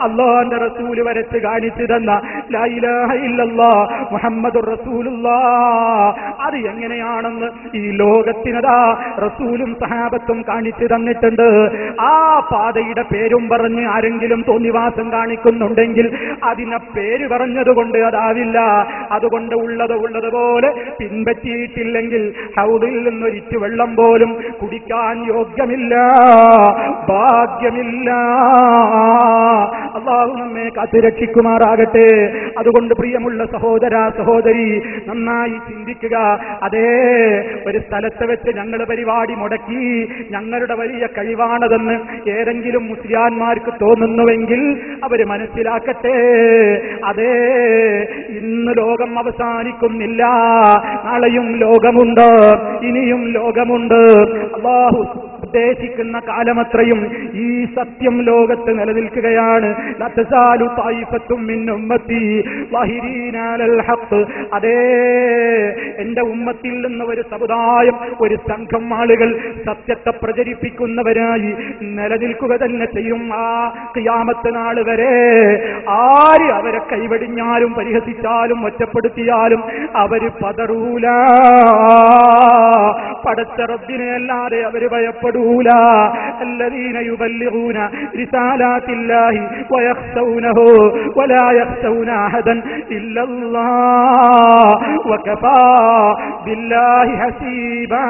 അല്ലാഹുവിന്റെ റസൂൽ വരച്ച് കാണിച്ചു തന്ന ലാ ഇലാഹ ഇല്ലല്ലാഹ് മുഹമ്മദുർ റസൂലുള്ളാഹ് അത് എങ്ങനെയാണെന്ന് ഈ ലോകത്തിനതാ റസൂലും സഹാബത്തും കാണിച്ചു തന്നിട്ടുണ്ട്. ആ പാതയുടെ പേരും പറഞ്ഞ് ആരെങ്കിലും തോന്നിവാസം കാണിക്കുന്നുണ്ടെങ്കിൽ അതിനെ പേര് പറഞ്ഞതുകൊണ്ട് അതാവില്ല. അതുകൊണ്ട് ഉള്ളതുപോലെ പിൻപറ്റിയിട്ടില്ലെങ്കിൽ ഹൗദിൽ നിന്നൊരിറ്റു വെള്ളം പോലും കുടിക്കാൻ യോഗ്യമില്ല, ഭാഗ്യമില്ല. അല്ലാഹു നമ്മെ കാത്തുരക്ഷിക്കുമാറാകട്ടെ. അതുകൊണ്ട് പ്രിയമുള്ള സഹോദര സഹോദരി, നന്നായി ചിന്തിക്കുക. അതേ ഒരു സ്ഥലത്ത് വെച്ച് ഞങ്ങൾ പരിപാടി മുടക്കി, ഞങ്ങളുടെ വലിയ കഴിവാണതെന്ന് ഏതെങ്കിലും മുസ്ലിയാന്മാർക്ക് തോന്നുന്നുവെങ്കിൽ അവര് മനസ്സിലാക്കട്ടെ, അതേ ഇന്ന് ലോകം അവസാനിക്കുന്നില്ല, നാളെയും ലോകമുണ്ട്, ഇനിയും ലോകമുണ്ട്. അല്ലാഹു ഉദ്ദേശിക്കുന്ന കാലമത്രയും ഈ സത്യം ലോകത്ത് നിലനിൽക്കുകയാണ്. ലതസാലു ത്വായിഫത്തും മിൻ ഉമ്മത്തി ളാഹിരീന അലൽ ഹഖ്. അതേ എന്റെ ഉമ്മത്തിൽ നിന്ന് ഒരു സമുദായം, ഒരു സംഘം ആളുകൾ സത്യത്തെ പ്രചരിപ്പിക്കുന്നവരായി നിലനിൽക്കുക തന്നെ ചെയ്യും. ആ ഖിയാമത്ത് നാൾ വരെ ആര് അവരെ കൈവടിഞ്ഞാലും പരിഹസിച്ചാലും ഒറ്റപ്പെടുത്തിയാലും അവര് പതറൂല. പടച്ച റബ്ബിനെ അല്ലാതെ അവര് ഭയപ്പെടൂല. الذين يبلغون رسالات الله ويخشونه ولا يخشون أحدا إلا الله وكفى بالله حسيبا.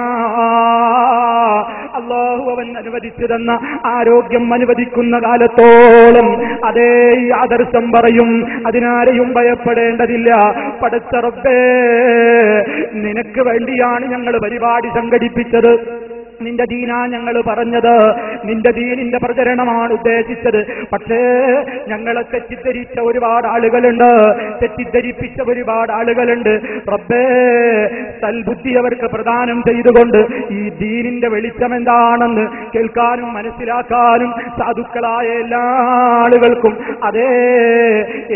അല്ലാഹു അവൻ അനുവദിച്ചു തന്ന ആരോഗ്യം അനുവദിക്കുന്ന കാലത്തോളം അതേ ആദർശം പറയും, അതിനാരെയും ഭയപ്പെടേണ്ടതില്ല. പടച്ച റബ്ബേ, നിനക്ക് വേണ്ടിയാണ് ഞങ്ങൾ പരിപാടി സംഘടിപ്പിച്ചത്, നിന്റെ ദീനാ ഞങ്ങൾ പറഞ്ഞത്, നിന്റെ ദീനിന്റെ പ്രചരണമാണ് ഉദ്ദേശിച്ചത്. പക്ഷേ ഞങ്ങളെ തെറ്റിദ്ധരിച്ച ഒരുപാട് ആളുകളുണ്ട്, തെറ്റിദ്ധരിപ്പിച്ച ഒരുപാട് ആളുകളുണ്ട്. റബ്ബേ, സൽബുദ്ധി അവർക്ക് പ്രദാനം ചെയ്തുകൊണ്ട് ഈ ദീനിന്റെ വെളിച്ചം എന്താണെന്ന് കേൾക്കാനും മനസ്സിലാക്കാനും സാധുക്കളായ എല്ലാ ആളുകൾക്കും അതേ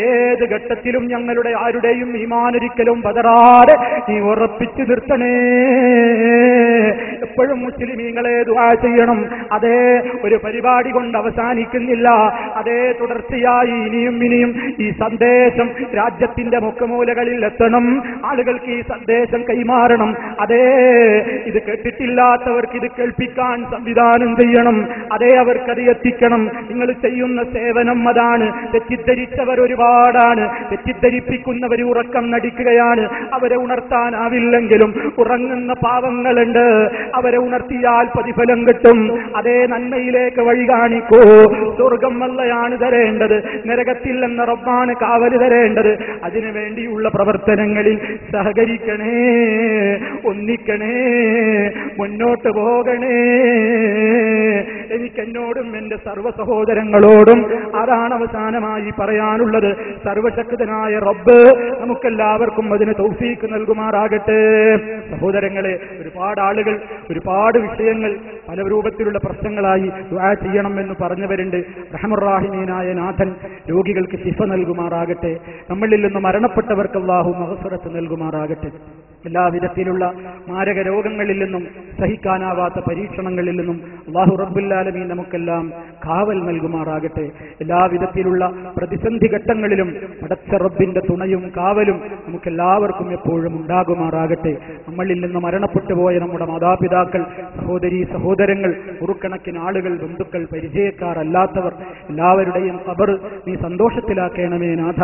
ഏത് ഘട്ടത്തിലും ഞങ്ങളുടെ ആരുടെയും ഈമാനൊരിക്കലും പതറാതെ നീ ഉറപ്പിച്ചു നിർത്തണേ. എപ്പോഴും മുസ്ലിമീങ്ങളെ ദുആ ചെയ്യണം. അതേ ഒരു പരിപാടി കൊണ്ട് അവസാനിക്കുന്നില്ല, അതേ തുടർച്ചയായി ഇനിയും ഈ സന്ദേശം രാജ്യത്തിന്റെ മുക്കുമൂലകളിൽ എത്തണം, ആളുകൾക്ക് ഈ സന്ദേശം കൈമാറണം. അതേ ഇത് കേട്ടിട്ടില്ലാത്തവർക്ക് ഇത് കേൾപ്പിക്കാൻ സംവിധാനം ചെയ്യണം, അതേ അവർക്കത് എത്തിക്കണം. നിങ്ങൾ ചെയ്യുന്ന സേവനം അതാണ്. തെറ്റിദ്ധരിച്ചവർ ഒരുപാടാണ്, തെറ്റിദ്ധരിപ്പിക്കുന്നവർ ഉറക്കം നടിക്കുകയാണ്. അവരെ ഉണർത്താനാവില്ലെങ്കിലും ഉറങ്ങുന്ന പാവങ്ങളുണ്ട്, അവരെ ഉണർത്തിയാൽ പ്രതിഫലം കിട്ടും. അതേ നന്മയിലേക്ക് വഴി കാണിക്കൂ. സ്വർഗം അല്ലാഹുവാണ് തരേണ്ടത്, നരകത്തിൽ നിന്ന് റബ്ബാണ് കാവൽ തരേണ്ടത്. അതിനു വേണ്ടിയുള്ള പ്രവർത്തനങ്ങളിൽ സഹകരിക്കണേ, ഒന്നിക്കണേ, മുന്നോട്ട് പോകണേ. എനിക്കെന്നോടും എന്റെ സർവ്വ സഹോദരങ്ങളോടും അതാണ് അവസാനമായി പറയാനുള്ളത്. സർവശക്തനായ റബ്ബ് നമുക്കെല്ലാവർക്കും അതിന് തൗഫീക്ക് നൽകുമാറാകട്ടെ. സഹോദരങ്ങളെ, ഒരുപാട് ആളുകൾ ഒരുപാട് വിഷയങ്ങൾ പല രൂപത്തിലുള്ള പ്രശ്നങ്ങളായി ദുആ ചെയ്യണമെന്ന് പറഞ്ഞവരുണ്ട്. റഹ്മുർ-റഹീമീനായ നാഥൻ രോഗികൾക്ക് ശിഫ നൽകുമാറാകട്ടെ. നമ്മളിൽ നിന്ന് മരണപ്പെട്ടവർക്ക് അല്ലാഹു മഗ്ഫിറത്ത് നൽകുമാറാകട്ടെ. എല്ലാവിധത്തിലുള്ള മാരക രോഗങ്ങളിൽ നിന്നും സഹിക്കാനാവാത്ത പരീക്ഷണങ്ങളിൽ നിന്നും അല്ലാഹു റബ്ബുൽ ആലമീൻ നമുക്കെല്ലാം കാവൽ നൽകുമാറാകട്ടെ. എല്ലാവിധത്തിലുള്ള പ്രതിസന്ധി ഘട്ടങ്ങളിലും പടച്ച റബ്ബിന്റെ തുണയും കാവലും നമുക്കെല്ലാവർക്കും എപ്പോഴും ഉണ്ടാകുമാറാകട്ടെ. നമ്മളിൽ നിന്ന് മരണപ്പെട്ടു പോയ നമ്മുടെ മാതാപിതാക്കൾ, സഹോദരീ സഹോദരങ്ങൾ, നൂറുകണക്കിന് ആളുകൾ, ബന്ധുക്കൾ, പരിചയക്കാർ അല്ലാത്തവർ എല്ലാവരുടെയും ഖബർ നീ സന്തോഷത്തിലാക്കണമേ നാഥ.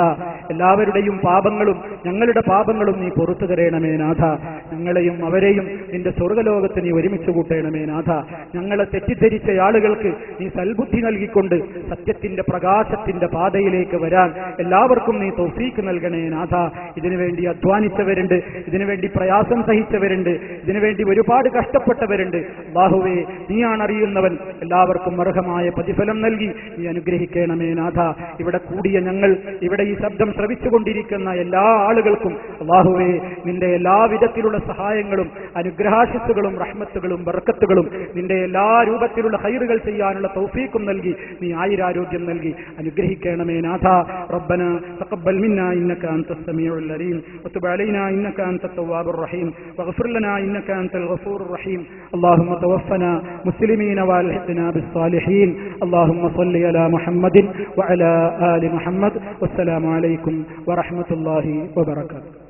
എല്ലാവരുടെയും പാപങ്ങളും ഞങ്ങളുടെ പാപങ്ങളും നീ പുറത്തു തരണമേ നാഥ. ഞങ്ങളെയും അവരെയും നിന്റെ സ്വർഗ്ഗലോകത്ത് നീ ഒരുമിച്ച് കൂട്ടണമേ നാഥ. ഞങ്ങളെ തെറ്റിദ്ധരിച്ച ആളുകൾക്ക് നീ സൽബുദ്ധി നൽകിക്കൊണ്ട് സത്യത്തിന്റെ പ്രകാശത്തിന്റെ പാതയിലേക്ക് വരാൻ എല്ലാവർക്കും നീ തൗഫീക്ക് നൽകണേ നാഥ. ഇതിനുവേണ്ടി അധ്വാനിച്ചവരുണ്ട്, ഇതിനുവേണ്ടി പ്രയാസം സഹിച്ചവരുണ്ട്, ഇതിനുവേണ്ടി ഒരുപാട് കഷ്ടപ്പെട്ടവരുണ്ട്. അല്ലാഹുവേ, നീയാണ് അറിയുന്നവൻ. എല്ലാവർക്കും അർഹമായ പ്രതിഫലം നൽകി നീ അനുഗ്രഹിക്കണമേ നാഥ. ഇവിടെ കൂടിയ ഞങ്ങൾ, ഇവിടെ ഈ ശബ്ദം ശ്രവിച്ചുകൊണ്ടിരിക്കുന്ന എല്ലാ ആളുകൾക്കും അല്ലാഹുവേ നിന്റെ എല്ലാവിധത്തിലുള്ള സഹായങ്ങളും അനുഗ്രഹാശിസ്സുകളും റഹ്മത്തുകളും ബർക്കത്തുകളും നിന്റെ എല്ലാ രൂപത്തിലുള്ള ഖൈറുകൾ ചെയ്യാനുള്ള തൗഫീഖും നൽകി നീ ആയുരാരോഗ്യം നൽകി അനുഗ്രഹിക്കണമേ നാഥ. റബ്ബന തഖബ്ബൽ മിന്നാ ഇന്നക അൻതസ് സമീഉൽ അലീം വതുബ് അലൈനാ ഇന്നക അൻതത് തവ്വാബുർ റഹീം വഗ്ഫിർ ലനാ ഇന്നക അൻതൽ ഗഫൂറുർ റഹീം. اللهم توفنا مسلمين والحقنا بالصالحين. اللهم صل على محمد وعلى آل محمد. والسلام عليكم ورحمة الله وبركاته.